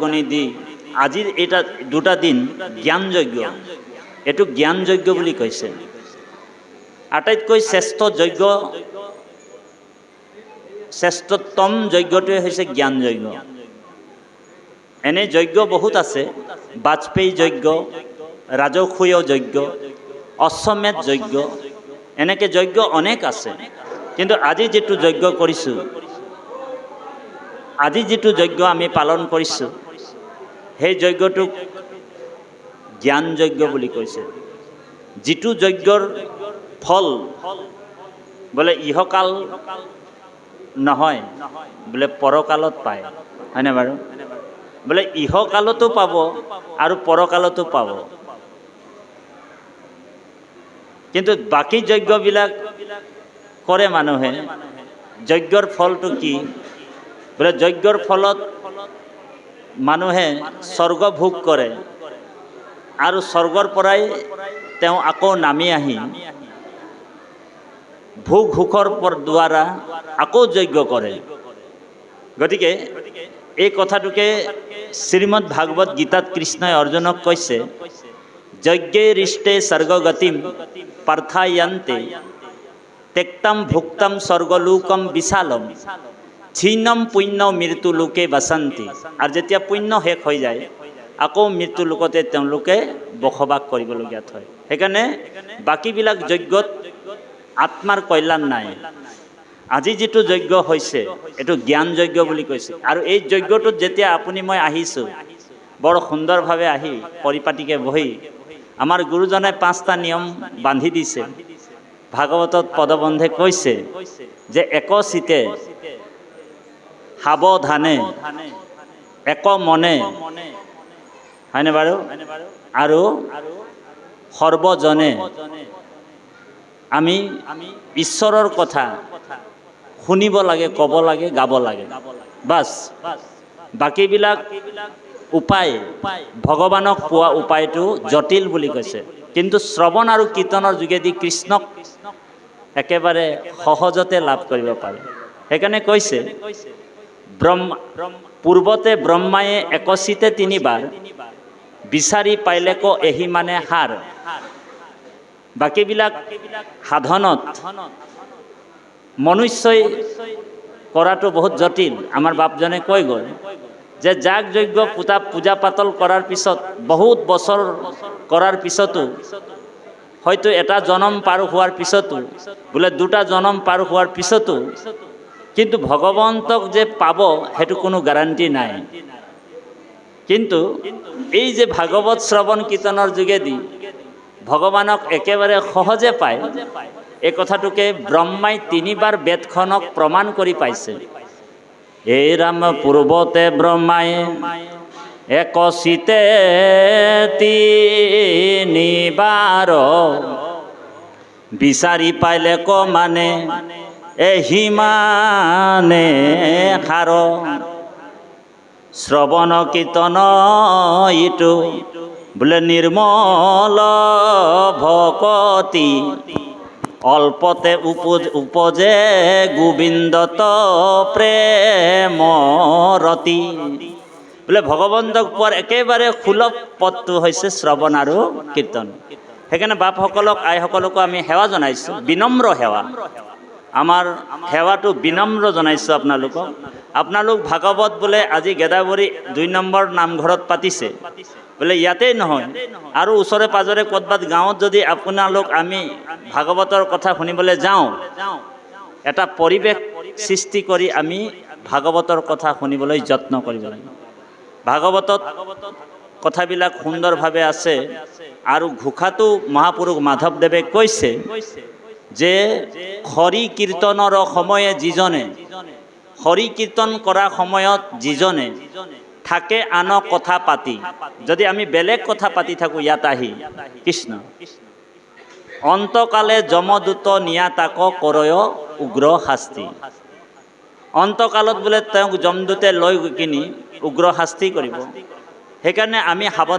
গণি দি আজিৰ এটা দুটা দিন জ্ঞান যজ্ঞ, এইটো জ্ঞান যজ্ঞ বুলি কৈছে। আটাইতকৈ শ্ৰেষ্ঠ যজ্ঞ, শ্ৰেষ্ঠতম যজ্ঞটোৱে হৈছে জ্ঞান যজ্ঞ। এনে যজ্ঞ বহুত আছে, বাজপেয়ী যজ্ঞ, ৰাজসূয় যজ্ঞ, অশ্বমেধ যজ্ঞ, এনেকৈ যজ্ঞ অনেক আছে। কিন্তু আজি যিটো যজ্ঞ কৰিছোঁ, আজি যিটো যজ্ঞ আমি পালন কৰিছোঁ, সেই যজ্ঞটোক জ্ঞান যজ্ঞ বুলি কৈছে। যিটো যজ্ঞৰ ফল বোলে ইহকাল নহয়, বোলে পৰকালত পায়, হয়নে বাৰু? বোলে ইহকালতো পাব আৰু পৰকালতো পাব। কিন্তু বাকী যজ্ঞবিলাক কৰে মানুহে, যজ্ঞৰ ফলটো কি? বোলে যজ্ঞৰ ফলত মানুহে স্বৰ্গ ভোগ কৰে আৰু স্বৰ্গৰ পৰাই তেওঁ আকৌ নামি আহি ভোগ সুখৰ দ্বাৰা আকৌ যজ্ঞ কৰে। গতিকে এই কথাটোকে শ্ৰীমদ ভাগৱত গীতাত কৃষ্ণই অৰ্জুনক কৈছে, যজ্ঞে ৰিষ্টে স্বৰ্গগতিম পাർത്থায়ন্তে তেক্তম ভুক্তম স্বৰ্গলোকম বিশালম ক্ষীণম পুণ্য মৃত্যু লোকে বাসন্তি। আৰু যেতিয়া পুণ্য শেষ হৈ যায়, আকৌ মৃত্যু লোকতে তেওঁলোকে বসবাস কৰিবলগীয়া হয়। সেইকাৰণে বাকীবিলাক যজ্ঞত আত্মাৰ কল্যাণ নাই। আজি যিটো যজ্ঞ হৈছে, এইটো জ্ঞান যজ্ঞ বুলি কৈছে। আৰু এই যজ্ঞটোত যেতিয়া আপুনি মই আহিছোঁ, বৰ সুন্দৰভাৱে আহি পৰিপাটিকে বহি আমাৰ গুৰুজনে 5টা নিয়ম বান্ধি দিছে। ভাগৱতত পদবন্ধে কৈছে যে একচিতে সাৱধানে এক মনে, হয়নে বাৰু? আৰু সৰ্বজনে আমি ঈশ্বৰৰ কথা শুনিব লাগে, ক'ব লাগে, গাব লাগে, বাছ। বাকীবিলাক উপায়, ভগৱানক পোৱা উপায়টো জটিল বুলি কৈছে। কিন্তু শ্ৰৱণ আৰু কীৰ্তনৰ যোগেদি কৃষ্ণক একেবাৰে সহজতে লাভ কৰিব পাৰে। সেইকাৰণে কৈছে, পূৰ্বতে ব্ৰহ্মায়ে একচিতে 3বাৰ বিচাৰি পাইলেক এহি মানে সাৰ। বাকীবিলাক সাধনত মনুষ্যই কৰাটো বহুত জটিল। আমাৰ বাপজনে কৈ গ'ল যে যাগ যজ্ঞ পূজা পাতল কৰাৰ পিছত, বহুত বছৰ কৰাৰ পিছতো, হয়তো এটা জনম পাৰ হোৱাৰ পিছতো, বোলে 2টা জনম পাৰ হোৱাৰ পিছতো, কিন্তু ভগৱন্তক যে পাব সেইটো কোনো গ্যাৰাণ্টি নাই। কিন্তু এই যে ভাগৱত শ্ৰৱণ কীৰ্তনৰ যোগেদি ভগৱানক একেবাৰে সহজে পায়, এই কথাটোকে ব্ৰহ্মাই 3বাৰ বেদখনক প্ৰমাণ কৰি পাইছে। এই ৰাম পূৰ্বতে ব্ৰহ্মাই একচিতে 3বাৰ বিচাৰি পাইলে মানে এহি মানে সাৰ। শ্ৰৱণ কীৰ্তন ইটো বোলে নিৰ্মল ভকতি, অল্পতে উপজে গোবিন্দত প্ৰেম ৰতি। বোলে ভগৱন্তক পোৱাৰ একেবাৰে সুলভ পথটো হৈছে শ্ৰৱণ আৰু কীৰ্তন। সেইকাৰণে বাপসকলক, আইসকলকো আমি সেৱা জনাইছোঁ, বিনম্ৰ সেৱা। আমাৰ সেৱাটো বিনম্ৰ জনাইছোঁ আপোনালোকক। আপোনালোক ভাগৱত বোলে আজি গেদাবৰী 2 নম্বৰ নামঘৰত পাতিছে, বোলে ইয়াতেই নহয়, আৰু ওচৰে পাজৰে ক'ৰবাত গাঁৱত যদি আপোনালোক আমি ভাগৱতৰ কথা শুনিবলৈ যাওঁ, এটা পৰিৱেশ সৃষ্টি কৰি আমি ভাগৱতৰ কথা শুনিবলৈ যত্ন কৰিব লাগিব। ভাগৱতত কথাবিলাক সুন্দৰভাৱে আছে। আৰু ঘোষাটো মহাপুৰুষ মাধৱদেৱে কৈছে যে হৰি কীৰ্তনৰ সময়ে যিজনে, হৰি কীৰ্তন কৰা সময়ত যিজনে থাকে আন কথা পাতি, যদি আমি বেলেগ কথা পাতি থাকোঁ ইয়াত আহি কৃষ্ণ, অন্তকালে যমদূত নিয়া তাক কৰয় উগ্ৰ শাস্তি। অন্তকালত বোলে তেওঁক যমদূতে লৈ কিনি উগ্ৰ শাস্তি কৰিব। সেইকাৰণে আমি সাৱধান